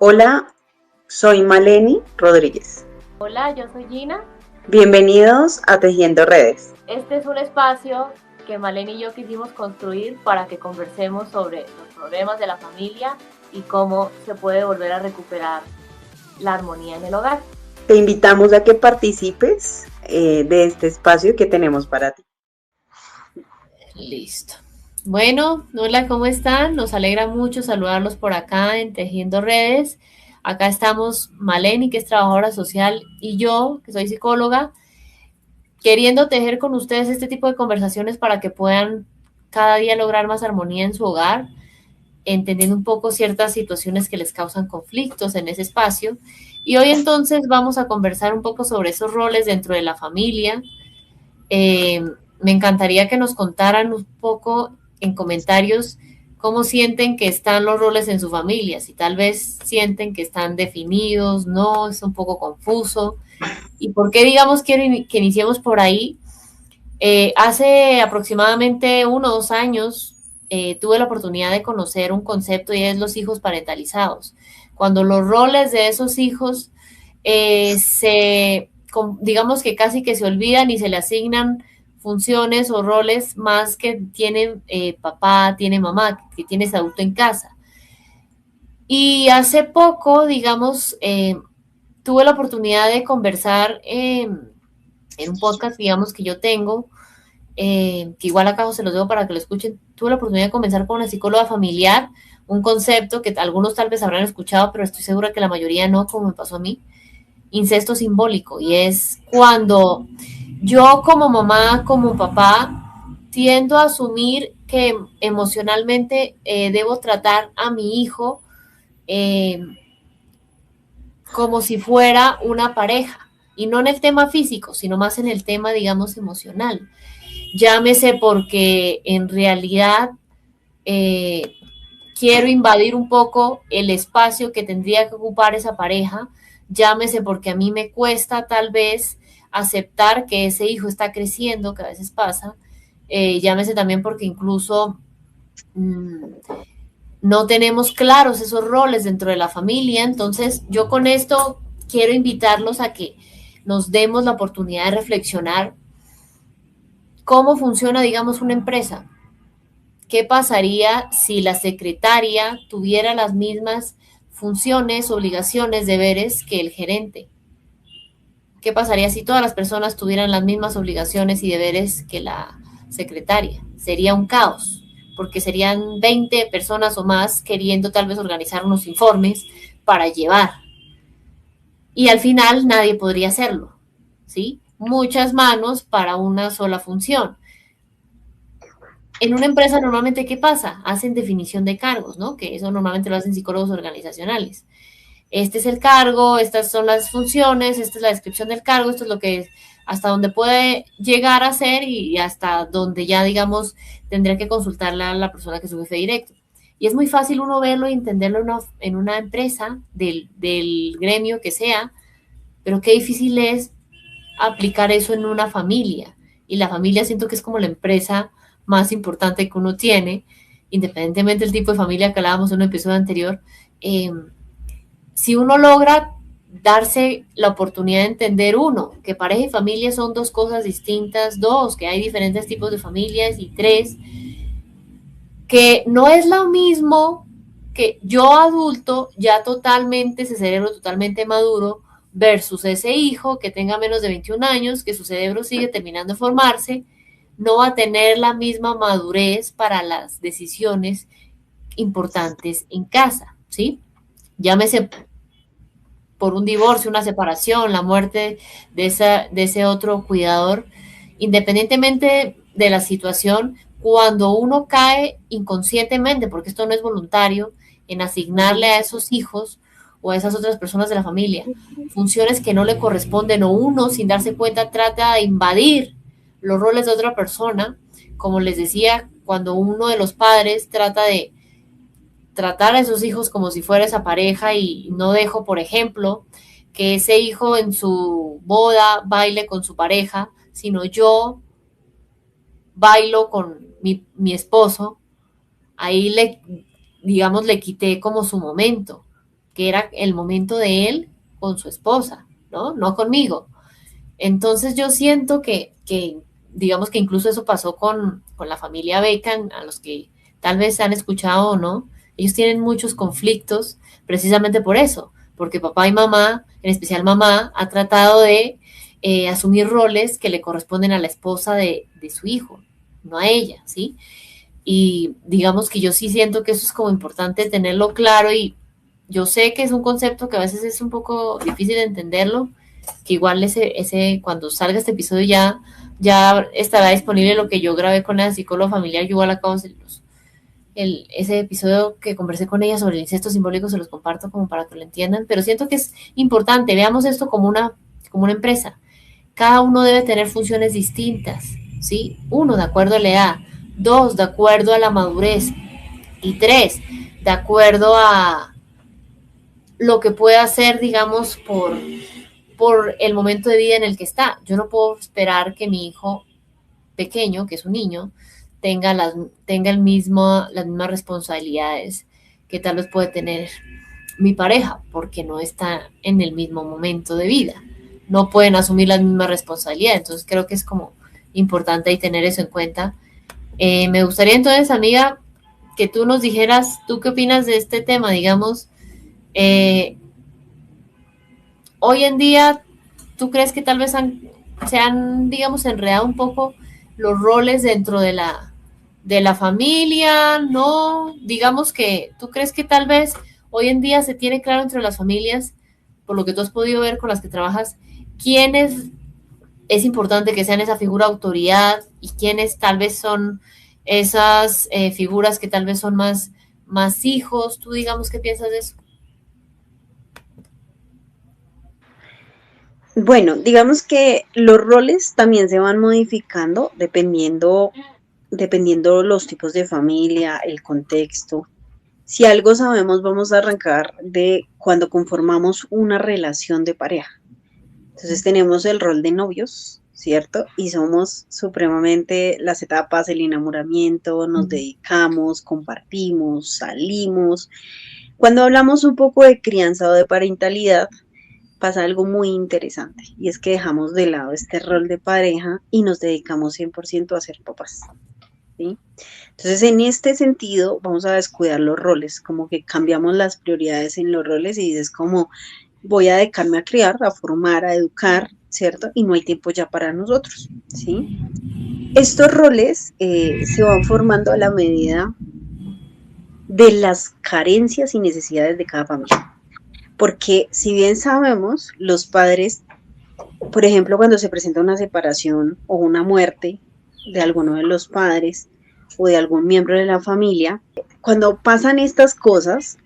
Hola, soy Maleni Rodríguez. Hola, yo soy Gina. Bienvenidos a Tejiendo Redes. Este es un espacio que Maleni y yo quisimos construir para que conversemos sobre los problemas de la familia y cómo se puede volver a recuperar la armonía en el hogar. Te invitamos a que participes de este espacio que tenemos para ti. Listo. Bueno, hola, ¿cómo están? Nos alegra mucho saludarlos por acá en Tejiendo Redes. Acá estamos Maleni, que es trabajadora social, y yo, que soy psicóloga, queriendo tejer con ustedes este tipo de conversaciones para que puedan cada día lograr más armonía en su hogar, entendiendo un poco ciertas situaciones que les causan conflictos en ese espacio. Y hoy entonces vamos a conversar un poco sobre esos roles dentro de la familia. Eh, Me encantaría que nos contaran un poco en comentarios cómo sienten que están los roles en su familia, si tal vez sienten que están definidos, no, es un poco confuso. ¿Y por qué, digamos, quiero que iniciemos por ahí? Hace aproximadamente 1 o 2 años tuve la oportunidad de conocer un concepto y es los hijos parentalizados. Cuando los roles de esos hijos digamos que casi que se olvidan y se le asignan funciones o roles más que tiene papá, tiene mamá, que tienes adulto en casa. Y hace poco, digamos, tuve la oportunidad de conversar en un podcast, digamos, que yo tengo, que igual acá se los dejo para que lo escuchen. Tuve la oportunidad de comenzar con una psicóloga familiar, un concepto que algunos tal vez habrán escuchado, pero estoy segura que la mayoría no, como me pasó a mí, incesto simbólico, y es cuando yo como mamá, como papá, tiendo a asumir que emocionalmente debo tratar a mi hijo eh, como si fuera una pareja, y no en el tema físico, sino más en el tema, digamos, emocional. Llámese porque en realidad eh, quiero invadir un poco el espacio que tendría que ocupar esa pareja, llámese porque a mí me cuesta tal vez aceptar que ese hijo está creciendo, que a veces pasa, llámese también porque incluso mmm, no tenemos claros esos roles dentro de la familia. Entonces yo con esto quiero invitarlos a que nos demos la oportunidad de reflexionar cómo funciona, digamos, una empresa. ¿Qué pasaría si la secretaria tuviera las mismas funciones, obligaciones, deberes que el gerente? ¿Qué pasaría si todas las personas tuvieran las mismas obligaciones y deberes que la secretaria? Sería un caos, porque serían 20 personas o más queriendo tal vez organizar unos informes para llevar. Y al final nadie podría hacerlo, ¿sí? Muchas manos para una sola función. En una empresa normalmente, ¿qué pasa? Hacen definición de cargos, ¿no? Que eso normalmente lo hacen psicólogos organizacionales. Este es el cargo, estas son las funciones, esta es la descripción del cargo, esto es lo que hasta donde puede llegar a ser y hasta donde ya, digamos, tendría que consultarle a la persona que es su jefe directo. Y es muy fácil uno verlo y entenderlo en una empresa del gremio que sea, pero qué difícil es aplicar eso en una familia. Y la familia siento que es como la empresa más importante que uno tiene, independientemente del tipo de familia que hablábamos en un episodio anterior. Eh, si uno logra darse la oportunidad de entender, uno, que pareja y familia son dos cosas distintas, dos, que hay diferentes tipos de familias, y tres, que no es lo mismo que yo adulto, ya totalmente, ese cerebro totalmente maduro, versus ese hijo que tenga menos de 21 años, que su cerebro sigue terminando de formarse, no va a tener la misma madurez para las decisiones importantes en casa, ¿sí? Llámese por un divorcio, una separación, la muerte de ese otro cuidador, independientemente de la situación, cuando uno cae inconscientemente, porque esto no es voluntario, en asignarle a esos hijos o a esas otras personas de la familia funciones que no le corresponden, o uno sin darse cuenta trata de invadir los roles de otra persona, como les decía, cuando uno de los padres trata de tratar a esos hijos como si fuera esa pareja, y no dejo, por ejemplo, que ese hijo en su boda baile con su pareja, sino yo bailo con mi esposo, ahí digamos, le quité como su momento. que era el momento de él con su esposa, ¿no? No conmigo. Entonces yo siento que digamos que incluso eso pasó con la familia Bacon, a los que tal vez han escuchado o no, ellos tienen muchos conflictos precisamente por eso, porque papá y mamá, en especial mamá, ha tratado de asumir roles que le corresponden a la esposa de su hijo, no a ella, ¿sí? Y digamos que yo sí siento que eso es como importante tenerlo claro y yo sé que es un concepto que a veces es un poco difícil de entenderlo, que igual cuando salga este episodio ya estará disponible lo que yo grabé con la psicóloga familiar. Yo igual acabo de ese episodio que conversé con ella sobre el incesto simbólico, se los comparto como para que lo entiendan, pero siento que es importante, veamos esto como una empresa. Cada uno debe tener funciones distintas, ¿sí? 1, de acuerdo a la edad, 2, de acuerdo a la madurez, y 3, de acuerdo a lo que pueda hacer, digamos, por el momento de vida en el que está. Yo no puedo esperar que mi hijo pequeño, que es un niño, tenga las mismas responsabilidades que tal vez puede tener mi pareja, porque no está en el mismo momento de vida. No pueden asumir las mismas responsabilidades. Entonces creo que es como importante ahí tener eso en cuenta. Me gustaría entonces, amiga, que tú nos dijeras, ¿tú qué opinas de este tema? Digamos, hoy en día, ¿tú crees que tal vez se han, digamos, enredado un poco los roles dentro de la familia? ¿No? Digamos que, ¿tú crees que tal vez hoy en día se tiene claro entre las familias, por lo que tú has podido ver con las que trabajas, quiénes es importante que sean esa figura de autoridad y quiénes tal vez son esas figuras que tal vez son más hijos? ¿Tú digamos qué piensas de eso? Bueno, digamos que los roles también se van modificando dependiendo los tipos de familia, el contexto. Si algo sabemos, vamos a arrancar de cuando conformamos una relación de pareja. Entonces tenemos el rol de novios, ¿cierto? Y somos supremamente las etapas, el enamoramiento, nos dedicamos, compartimos, salimos. Cuando hablamos un poco de crianza o de parentalidad, pasa algo muy interesante y es que dejamos de lado este rol de pareja y nos dedicamos 100% a ser papás, ¿sí? Entonces, en este sentido, vamos a descuidar los roles, como que cambiamos las prioridades en los roles y dices como voy a dedicarme a criar, a formar, a educar, ¿cierto? Y no hay tiempo ya para nosotros, ¿sí? Estos roles se van formando a la medida de las carencias y necesidades de cada familia. Porque si bien sabemos, los padres, por ejemplo, cuando se presenta una separación o una muerte de alguno de los padres o de algún miembro de la familia, cuando pasan estas cosas,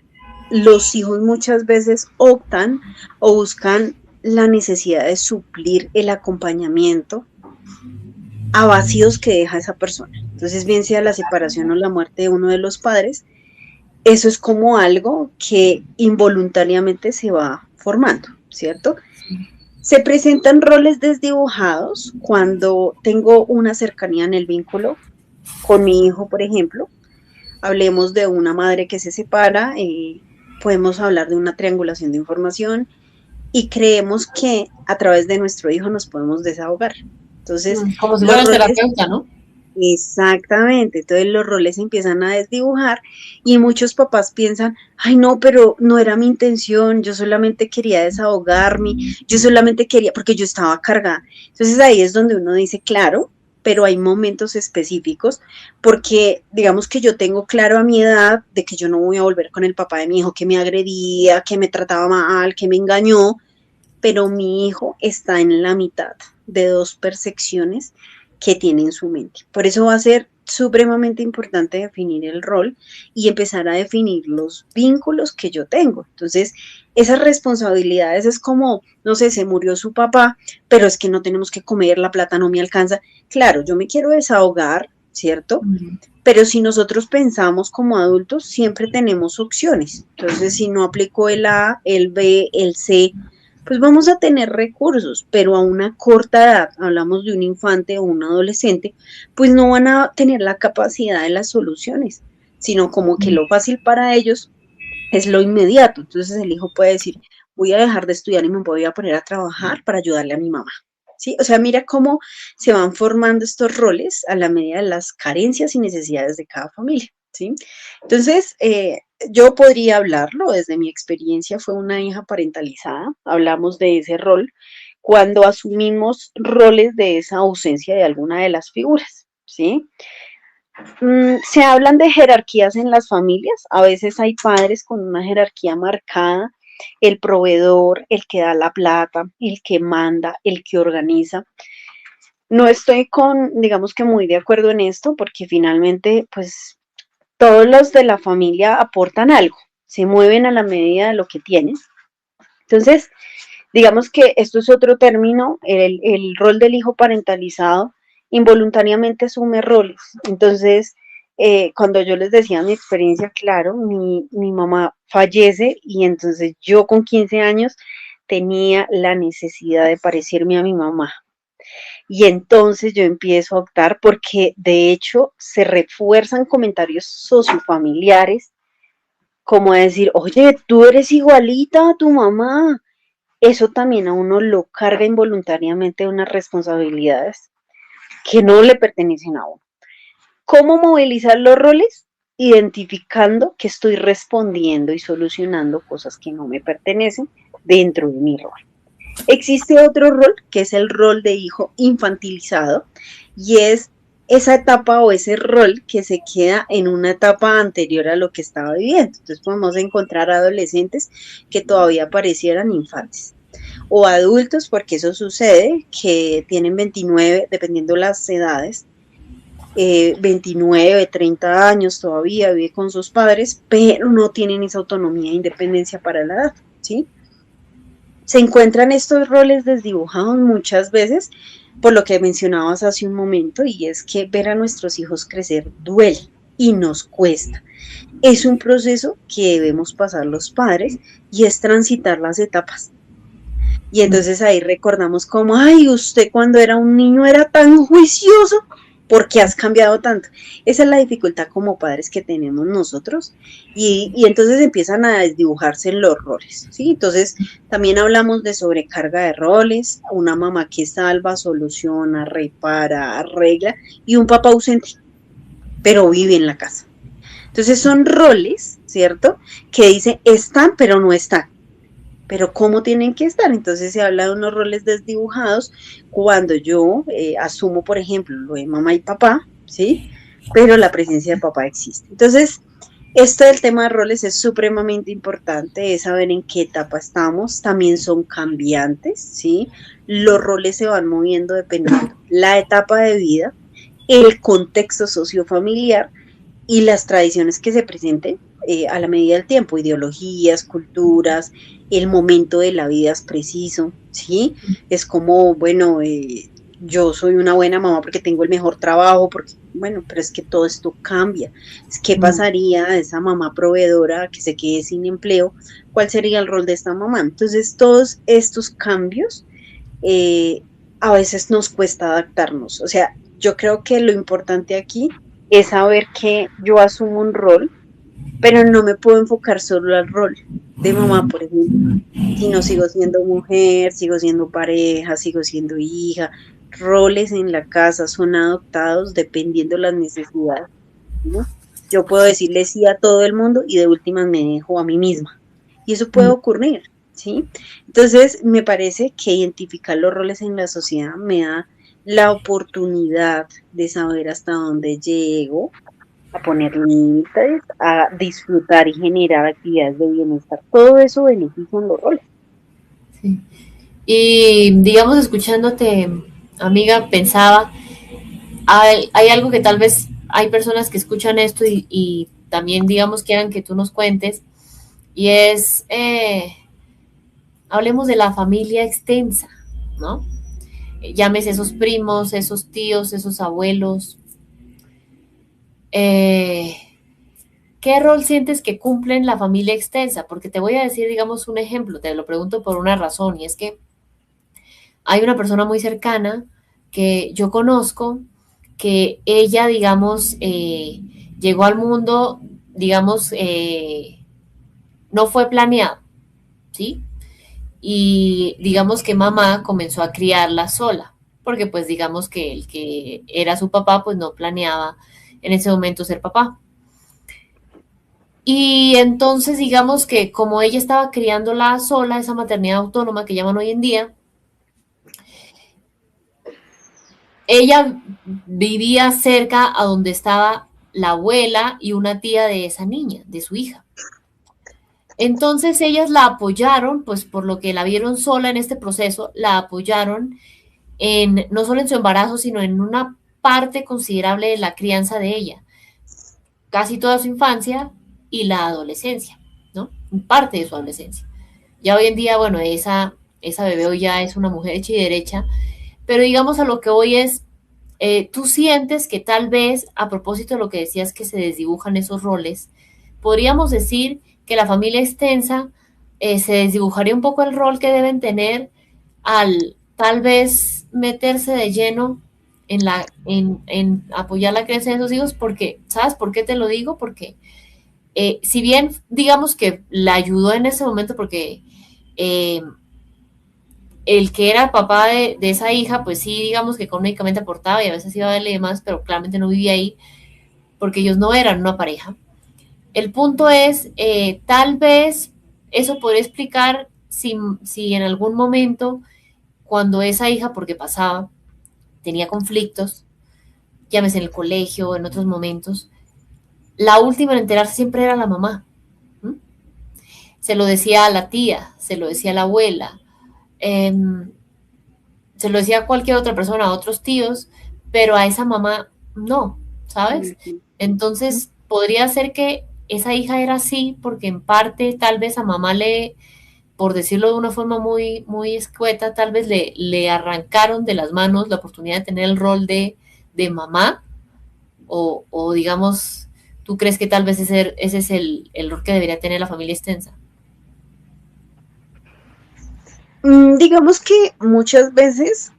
los hijos muchas veces optan o buscan la necesidad de suplir el acompañamiento a vacíos que deja esa persona. Entonces, bien sea la separación o la muerte de uno de los padres, eso es como algo que involuntariamente se va formando, ¿cierto? Se presentan roles desdibujados cuando tengo una cercanía en el vínculo con mi hijo, por ejemplo. Hablemos de una madre que se separa, podemos hablar de una triangulación de información y creemos que a través de nuestro hijo nos podemos desahogar. Entonces, como si fuera el terapeuta, ¿no? Exactamente, entonces los roles se empiezan a desdibujar y muchos papás piensan, ay no, pero no era mi intención, yo solamente quería desahogarme, yo solamente quería, porque yo estaba cargada. Entonces ahí es donde uno dice, claro, pero hay momentos específicos, porque digamos que yo tengo claro a mi edad de que yo no voy a volver con el papá de mi hijo que me agredía, que me trataba mal, que me engañó, pero mi hijo está en la mitad de dos percepciones que tiene en su mente. Por eso va a ser supremamente importante definir el rol y empezar a definir los vínculos que yo tengo. Entonces, esas responsabilidades es como, no sé, se murió su papá, pero es que no tenemos que comer, la plata no me alcanza. Claro, yo me quiero desahogar, ¿cierto? Pero si nosotros pensamos como adultos, siempre tenemos opciones. Entonces, si no aplicó el A, el B, el C, pues vamos a tener recursos, pero a una corta edad, hablamos de un infante o un adolescente, pues no van a tener la capacidad de las soluciones, sino como que lo fácil para ellos es lo inmediato. Entonces el hijo puede decir, voy a dejar de estudiar y me voy a poner a trabajar para ayudarle a mi mamá. ¿Sí? O sea, mira cómo se van formando estos roles a la medida de las carencias y necesidades de cada familia. ¿Sí? Entonces, yo podría hablarlo desde mi experiencia, fue una hija parentalizada, hablamos de ese rol cuando asumimos roles de esa ausencia de alguna de las figuras, ¿sí? Se hablan de jerarquías en las familias, a veces hay padres con una jerarquía marcada, el proveedor, el que da la plata, el que manda, el que organiza. No estoy digamos que muy de acuerdo en esto, porque finalmente, pues, todos los de la familia aportan algo, se mueven a la medida de lo que tienen. Entonces, digamos que esto es otro término, el rol del hijo parentalizado involuntariamente asume roles. Entonces, cuando yo les decía mi experiencia, claro, mi mamá fallece y entonces yo con 15 años tenía la necesidad de parecerme a mi mamá. Y entonces yo empiezo a optar porque de hecho se refuerzan comentarios sociofamiliares como decir, oye, tú eres igualita a tu mamá. Eso también a uno lo carga involuntariamente de unas responsabilidades que no le pertenecen a uno. ¿Cómo movilizar los roles? Identificando que estoy respondiendo y solucionando cosas que no me pertenecen dentro de mi rol. Existe otro rol que es el rol de hijo infantilizado y es esa etapa o ese rol que se queda en una etapa anterior a lo que estaba viviendo. Entonces podemos encontrar adolescentes que todavía parecieran infantes o adultos, porque eso sucede, que tienen 29, dependiendo las edades, 29, 30 años todavía, vive con sus padres, pero no tienen esa autonomía e independencia para la edad, ¿sí? Se encuentran estos roles desdibujados muchas veces por lo que mencionabas hace un momento, y es que ver a nuestros hijos crecer duele y nos cuesta. Es un proceso que debemos pasar los padres y es transitar las etapas. Y entonces ahí recordamos como, ay, usted cuando era un niño era tan juicioso, ¿por qué has cambiado tanto? Esa es la dificultad como padres que tenemos nosotros y entonces empiezan a desdibujarse los roles, ¿sí? Entonces también hablamos de sobrecarga de roles, una mamá que salva, soluciona, repara, arregla y un papá ausente, pero vive en la casa. Entonces son roles, ¿cierto? Que dicen están, pero no están, pero cómo tienen que estar. Entonces se habla de unos roles desdibujados cuando yo asumo, por ejemplo, lo de mamá y papá, ¿sí? Pero la presencia de papá existe. Entonces, esto del tema de roles es supremamente importante, es saber en qué etapa estamos, también son cambiantes, ¿sí? Los roles se van moviendo dependiendo la etapa de vida, el contexto sociofamiliar y las tradiciones que se presenten a la medida del tiempo, ideologías, culturas, el momento de la vida es preciso, ¿sí? Es como, bueno, yo soy una buena mamá porque tengo el mejor trabajo, porque, bueno, pero es que todo esto cambia. ¿Qué pasaría a esa mamá proveedora que se quede sin empleo? ¿Cuál sería el rol de esta mamá? Entonces, todos estos cambios eh, a veces nos cuesta adaptarnos. O sea, yo creo que lo importante aquí es saber que yo asumo un rol, pero no me puedo enfocar solo al rol de mamá, por ejemplo, sino sigo siendo mujer, sigo siendo pareja, sigo siendo hija. Roles en la casa son adoptados dependiendo de las necesidades, ¿no? Yo puedo decirle sí a todo el mundo y de últimas me dejo a mí misma. Y eso puede ocurrir, ¿sí? Entonces, me parece que identificar los roles en la sociedad me da la oportunidad de saber hasta dónde llego, a poner límites, a disfrutar y generar actividades de bienestar. Todo eso beneficia en los roles. Sí. Y digamos, escuchándote, amiga, pensaba, hay algo que tal vez hay personas que escuchan esto y también, digamos, quieran que tú nos cuentes, y es, hablemos de la familia extensa, ¿no? Llámese esos primos, esos tíos, esos abuelos. Eh, ¿Qué rol sientes que cumplen la familia extensa? Porque te voy a decir, digamos, un ejemplo, te lo pregunto por una razón, y es que hay una persona muy cercana que yo conozco, que ella, digamos, llegó al mundo, digamos, no fue planeado, ¿sí? Y digamos que mamá comenzó a criarla sola, porque pues digamos que el que era su papá pues no planeaba en ese momento ser papá. Y entonces digamos que como ella estaba criándola sola, esa maternidad autónoma que llaman hoy en día, ella vivía cerca a donde estaba la abuela y una tía de esa niña, de su hija. Entonces ellas la apoyaron, pues por lo que la vieron sola en este proceso, la apoyaron en no solo en su embarazo, sino en una parte considerable de la crianza de ella, casi toda su infancia y la adolescencia, ¿no? Parte de su adolescencia. Ya hoy en día, bueno, esa bebé hoy ya es una mujer hecha y derecha, pero digamos a lo que hoy es, tú sientes que tal vez, a propósito de lo que decías que se desdibujan esos roles, podríamos decir que la familia extensa se desdibujaría un poco el rol que deben tener al tal vez meterse de lleno en apoyar la creencia de sus hijos, porque, ¿sabes por qué te lo digo? Porque si bien digamos que la ayudó en ese momento, porque eh, el que era papá de esa hija, pues sí, digamos que económicamente aportaba y a veces iba a verle y demás, pero claramente no vivía ahí porque ellos no eran una pareja. El punto es, tal vez eso podría explicar si en algún momento, cuando esa hija, porque pasaba, tenía conflictos, llámese en el colegio o en otros momentos, la última en enterarse siempre era la mamá. ¿Mm? Se lo decía a la tía, se lo decía a la abuela, eh, se lo decía a cualquier otra persona, a otros tíos, pero a esa mamá no, ¿sabes? Entonces podría ser que esa hija era así porque en parte tal vez a mamá le, por decirlo de una forma muy, muy escueta, tal vez le arrancaron de las manos la oportunidad de tener el rol de mamá o digamos, ¿tú crees que tal vez ese es el rol que debería tener la familia extensa? Digamos que muchas veces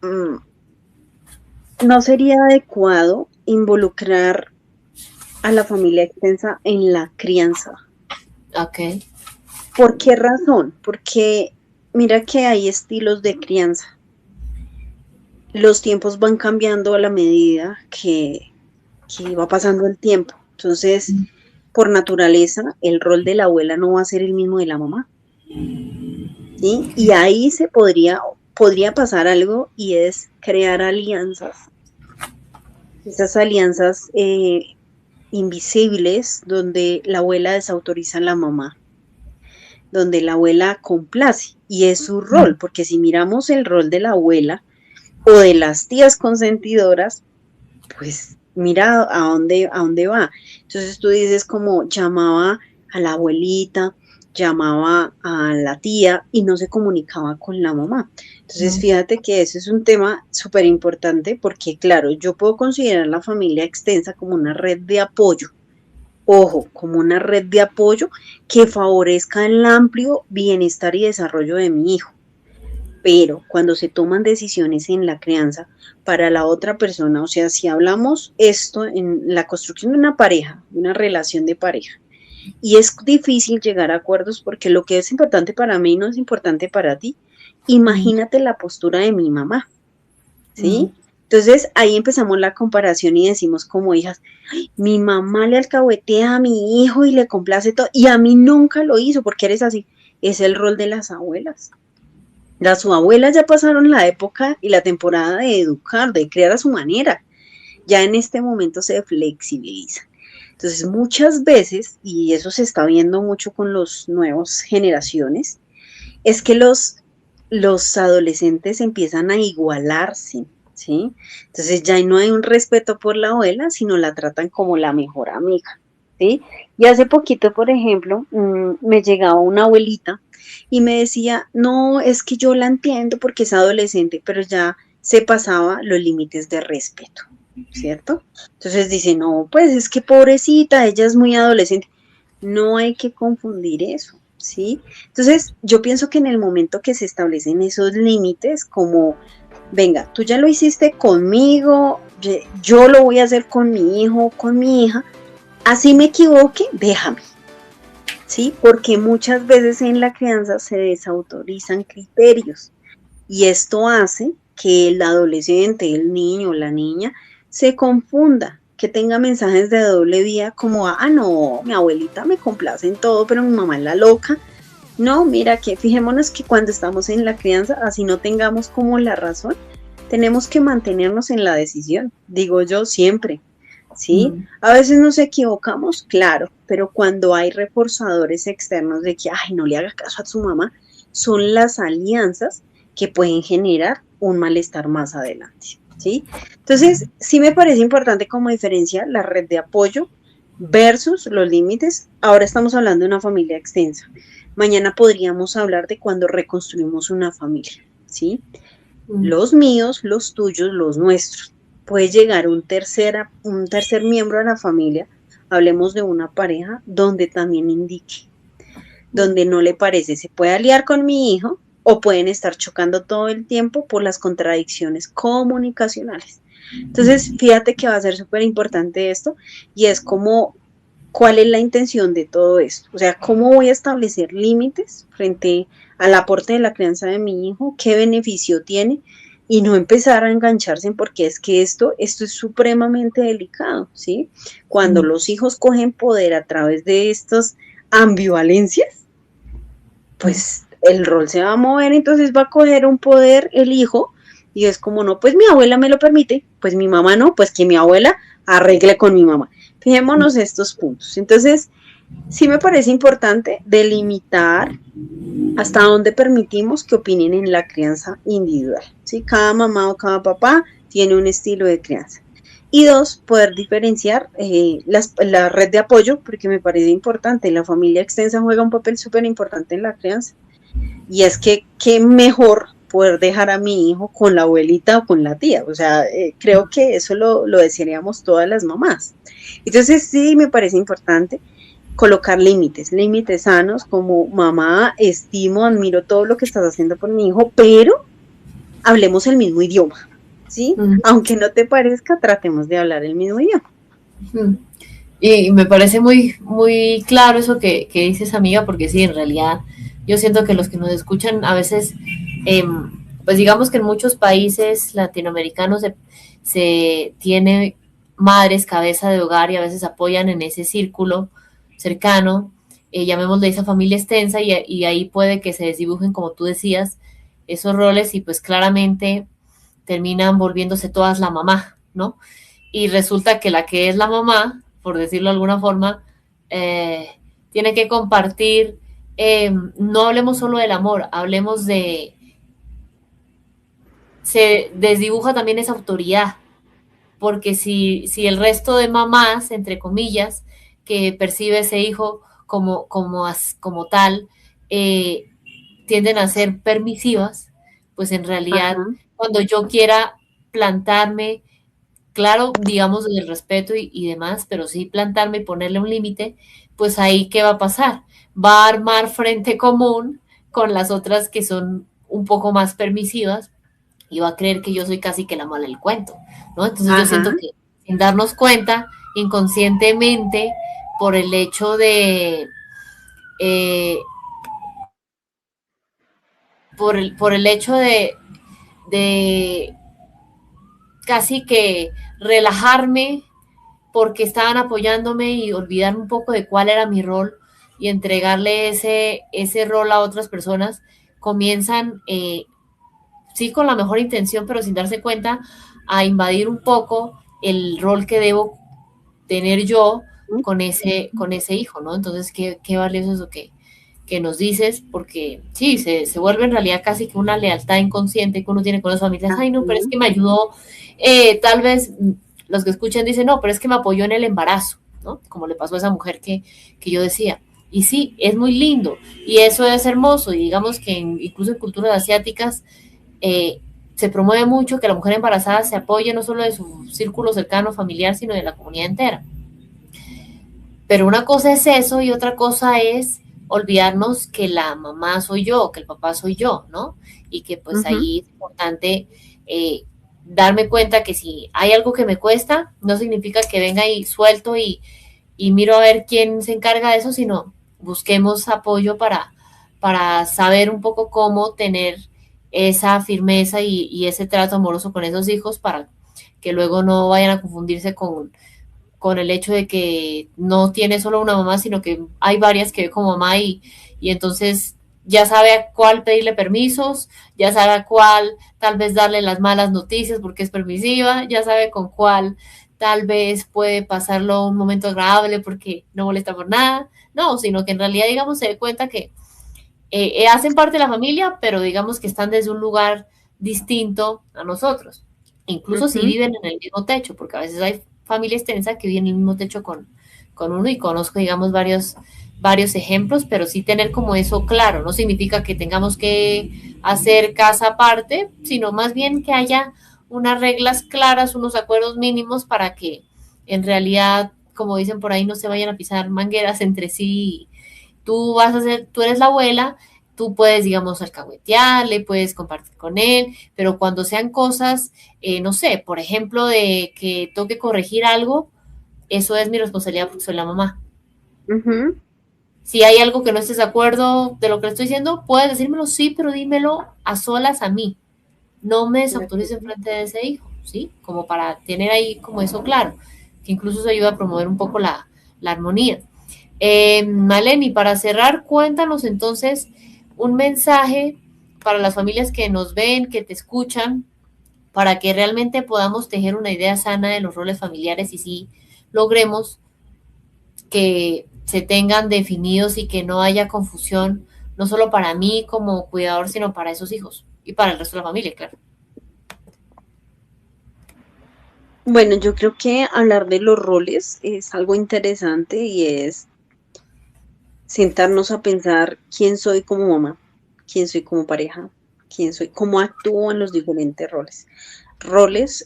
no sería adecuado involucrar a la familia extensa en la crianza. Ok. ¿Por qué razón? Porque mira que hay estilos de crianza. Los tiempos van cambiando a la medida que va pasando el tiempo. Entonces, por naturaleza, el rol de la abuela no va a ser el mismo de la mamá. ¿Sí? Y ahí podría pasar algo y es crear alianzas. Esas alianzas invisibles donde la abuela desautoriza a la mamá, donde la abuela complace y es su rol, porque si miramos el rol de la abuela o de las tías consentidoras, pues mira a dónde va. Entonces tú dices como llamaba a la abuelita, llamaba a la tía y no se comunicaba con la mamá. Entonces fíjate que ese es un tema súper importante porque claro, yo puedo considerar la familia extensa como una red de apoyo. Ojo, como una red de apoyo que favorezca el amplio bienestar y desarrollo de mi hijo. Pero cuando se toman decisiones en la crianza para la otra persona, o sea, si hablamos esto en la construcción de una pareja, de una relación de pareja, y es difícil llegar a acuerdos porque lo que es importante para mí no es importante para ti, imagínate la postura de mi mamá, ¿sí? Entonces ahí empezamos la comparación y decimos como hijas, mi mamá le alcahuetea a mi hijo y le complace todo, y a mí nunca lo hizo porque eres así. Es el rol de las abuelas. Las abuelas ya pasaron la época y la temporada de educar, de crear a su manera. Ya en este momento se flexibilizan. Entonces, muchas veces, y eso se está viendo mucho con las nuevas generaciones, es que los adolescentes empiezan a igualarse, ¿sí? Entonces ya no hay un respeto por la abuela, sino la tratan como la mejor amiga, ¿sí? Y hace poquito, por ejemplo, me llegaba una abuelita y me decía, no, es que yo la entiendo porque es adolescente, pero ya se pasaba los límites de respeto, ¿cierto? Entonces dice, no, pues es que pobrecita, ella es muy adolescente. No hay que confundir eso, ¿sí? Entonces, yo pienso que en el momento que se establecen esos límites, como, venga, tú ya lo hiciste conmigo, yo lo voy a hacer con mi hijo, con mi hija, así me equivoque, déjame, ¿sí? Porque muchas veces en la crianza se desautorizan criterios y esto hace que el adolescente, el niño o la niña se confunda, que tenga mensajes de doble vía como, ah, no, mi abuelita me complace en todo, pero mi mamá es la loca. No, mira, que fijémonos que cuando estamos en la crianza, así no tengamos como la razón, tenemos que mantenernos en la decisión, digo yo siempre, ¿sí? Mm. A veces nos equivocamos, claro, pero cuando hay reforzadores externos de que, ay, no le haga caso a su mamá, son las alianzas que pueden generar un malestar más adelante, ¿sí? Entonces, sí me parece importante como diferencia la red de apoyo versus los límites. Ahora estamos hablando de una familia extensa. Mañana podríamos hablar de cuando reconstruimos una familia, ¿sí? Mm. Los míos, los tuyos, los nuestros. Puede llegar un tercer miembro de la familia, hablemos de una pareja, donde también indique, donde no le parece, se puede aliar con mi hijo o pueden estar chocando todo el tiempo por las contradicciones comunicacionales. Entonces, fíjate que va a ser súper importante esto y es como cuál es la intención de todo esto. O sea, cómo voy a establecer límites frente al aporte de la crianza de mi hijo, qué beneficio tiene y no empezar a engancharse porque es que esto es supremamente delicado, ¿sí? Cuando Mm. los hijos cogen poder a través de estas ambivalencias, Mm. pues el rol se va a mover, entonces va a coger un poder el hijo y es como, no, pues mi abuela me lo permite, pues mi mamá no, pues que mi abuela arregle con mi mamá. Fijémonos estos puntos. Entonces, sí me parece importante delimitar hasta dónde permitimos que opinen en la crianza individual. ¿Sí? Cada mamá o cada papá tiene un estilo de crianza. Y dos, poder diferenciar la red de apoyo, porque me parece importante. La familia extensa juega un papel súper importante en la crianza. Y es que qué mejor poder dejar a mi hijo con la abuelita o con la tía. O sea, creo que eso lo desearíamos todas las mamás. Entonces sí me parece importante colocar límites, límites sanos como mamá, estimo, admiro todo lo que estás haciendo por mi hijo, pero hablemos el mismo idioma, ¿sí? Mm. Aunque no te parezca, tratemos de hablar el mismo idioma. Mm. Y me parece muy, muy claro eso que dices, amiga, porque sí, en realidad yo siento que los que nos escuchan a veces, eh, pues digamos que en muchos países latinoamericanos se tiene madres, cabeza de hogar y a veces apoyan en ese círculo cercano, llamémosle esa familia extensa y ahí puede que se desdibujen, como tú decías, esos roles y pues claramente terminan volviéndose todas la mamá, ¿no? Y resulta que la que es la mamá, por decirlo de alguna forma, eh, tiene que compartir, no hablemos solo del amor, hablemos de, se desdibuja también esa autoridad, porque si el resto de mamás, entre comillas, que percibe ese hijo como tal, eh, tienden a ser permisivas, pues en realidad Ajá, cuando yo quiera plantarme, claro, digamos, del respeto y demás, pero sí plantarme y ponerle un límite, pues ahí, ¿qué va a pasar? Va a armar frente común con las otras que son un poco más permisivas y va a creer que yo soy casi que la mala del cuento, ¿no? Entonces yo ajá, siento que sin darnos cuenta, inconscientemente, por el hecho eh, por el hecho de casi que relajarme porque estaban apoyándome y olvidarme un poco de cuál era mi rol y entregarle ese rol a otras personas, comienzan, sí, con la mejor intención, pero sin darse cuenta, a invadir un poco el rol que debo tener yo con ese hijo, ¿no? Entonces, qué valioso eso que nos dices, porque sí, se vuelve en realidad casi que una lealtad inconsciente que uno tiene con las familias. Ay, no, pero es ajá, que me ayudó, tal vez los que escuchan dicen, no, pero es que me apoyó en el embarazo, ¿no? Como le pasó a esa mujer que yo decía. Y sí, es muy lindo y eso es hermoso y digamos que incluso en culturas asiáticas eh, se promueve mucho que la mujer embarazada se apoye no solo de su círculo cercano familiar, sino de la comunidad entera. Pero una cosa es eso y otra cosa es olvidarnos que la mamá soy yo, que el papá soy yo, ¿no? Y que pues ajá, ahí es importante eh, darme cuenta que si hay algo que me cuesta, no significa que venga y suelto y miro a ver quién se encarga de eso, sino busquemos apoyo para saber un poco cómo tener esa firmeza y ese trato amoroso con esos hijos para que luego no vayan a confundirse con el hecho de que no tiene solo una mamá, sino que hay varias que ve como mamá y entonces ya sabe a cuál pedirle permisos, ya sabe a cuál tal vez darle las malas noticias porque es permisiva, ya sabe con cuál tal vez puede pasarlo un momento agradable porque no molesta por nada, no, sino que en realidad, digamos, se dé cuenta que hacen parte de la familia, pero digamos que están desde un lugar distinto a nosotros, incluso si Ujú. viven en el mismo techo, porque a veces hay familia extensa que vive en el mismo techo con uno y conozco, digamos, varios ejemplos, pero sí tener como eso claro, no significa que tengamos que hacer casa aparte, sino más bien que haya unas reglas claras, unos acuerdos mínimos para que en realidad, como dicen por ahí, no se vayan a pisar mangueras entre sí. Tú eres la abuela, tú puedes, digamos, alcahuetearle, puedes compartir con él, pero cuando sean cosas, no sé, por ejemplo, de que toque corregir algo, eso es mi responsabilidad porque soy la mamá. Ujú. Si hay algo que no estés de acuerdo de lo que le estoy diciendo, puedes decírmelo, sí, pero dímelo a solas a mí. No me De desautorices acuerdo. enfrente de ese hijo, ¿sí? Como para tener ahí como eso claro, que incluso eso ayuda a promover un poco la armonía. Maleni, para cerrar, cuéntanos entonces un mensaje para las familias que nos ven, que te escuchan, para que realmente podamos tejer una idea sana de los roles familiares y sí logremos que se tengan definidos y que no haya confusión, no solo para mí como cuidador, sino para esos hijos y para el resto de la familia, claro. Bueno, yo creo que hablar de los roles es algo interesante y es sentarnos a pensar quién soy como mamá, quién soy como pareja, quién soy, cómo actúo en los diferentes roles. Roles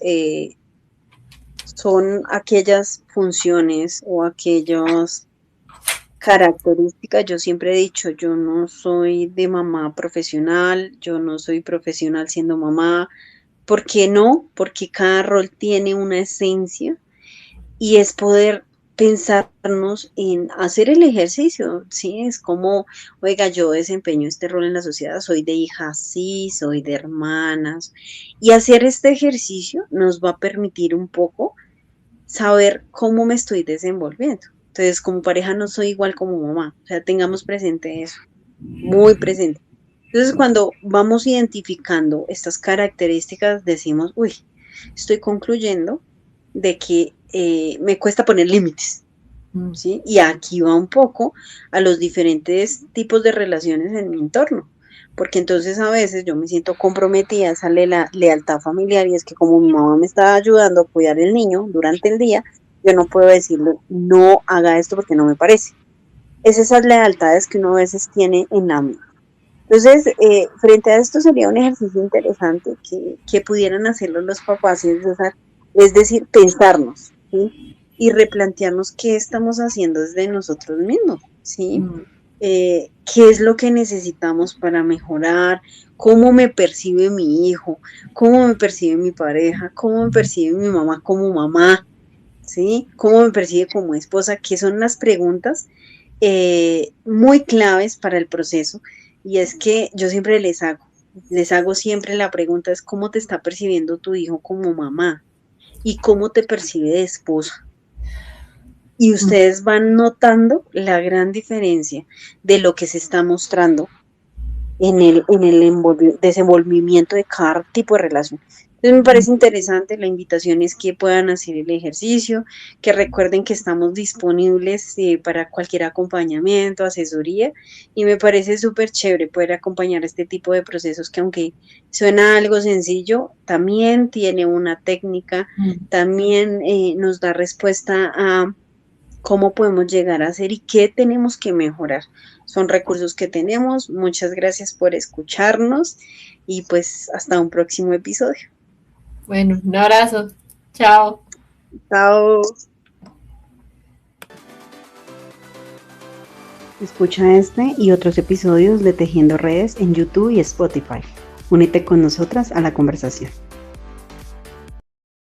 son aquellas funciones o aquellas características. Yo siempre he dicho, yo no soy de mamá profesional, yo no soy profesional siendo mamá. ¿Por qué no? Porque cada rol tiene una esencia y es poder pensarnos en hacer el ejercicio, ¿sí? Es como, oiga, yo desempeño este rol en la sociedad, soy de hijas, sí, soy de hermanas, y hacer este ejercicio nos va a permitir un poco saber cómo me estoy desenvolviendo. Entonces, como pareja no soy igual como mamá, o sea, tengamos presente eso, muy presente. Entonces, cuando vamos identificando estas características, decimos, uy, estoy concluyendo de que me cuesta poner límites, Mm. ¿sí? Y aquí va un poco a los diferentes tipos de relaciones en mi entorno, porque entonces a veces yo me siento comprometida, sale la lealtad familiar y es que como mi mamá me está ayudando a cuidar el niño durante el día, yo no puedo decirle, no haga esto porque no me parece. Es esas lealtades que uno a veces tiene en la mente. Entonces, frente a esto sería un ejercicio interesante que pudieran hacerlo los papás, es decir, pensarnos, ¿sí? Y replantearnos qué estamos haciendo desde nosotros mismos, ¿sí? Mm. ¿Qué es lo que necesitamos para mejorar? ¿Cómo me percibe mi hijo? ¿Cómo me percibe mi pareja? ¿Cómo me percibe mi mamá como mamá? ¿Sí? ¿Cómo me percibe como esposa? Que son las preguntas muy claves para el proceso. Y es que yo siempre les hago siempre la pregunta es cómo te está percibiendo tu hijo como mamá y cómo te percibe de esposa. Y Mm. ustedes van notando la gran diferencia de lo que se está mostrando en el desenvolvimiento de cada tipo de relación. Entonces me parece interesante, la invitación es que puedan hacer el ejercicio, que recuerden que estamos disponibles para cualquier acompañamiento, asesoría, y me parece súper chévere poder acompañar este tipo de procesos que aunque suena algo sencillo, también tiene una técnica, Mm. también nos da respuesta a cómo podemos llegar a hacer y qué tenemos que mejorar. Son recursos que tenemos. Muchas gracias por escucharnos y pues hasta un próximo episodio. Bueno, un abrazo. Chao. Chao. Escucha este y otros episodios de Tejiendo Redes en YouTube y Spotify. Únete con nosotras a la conversación.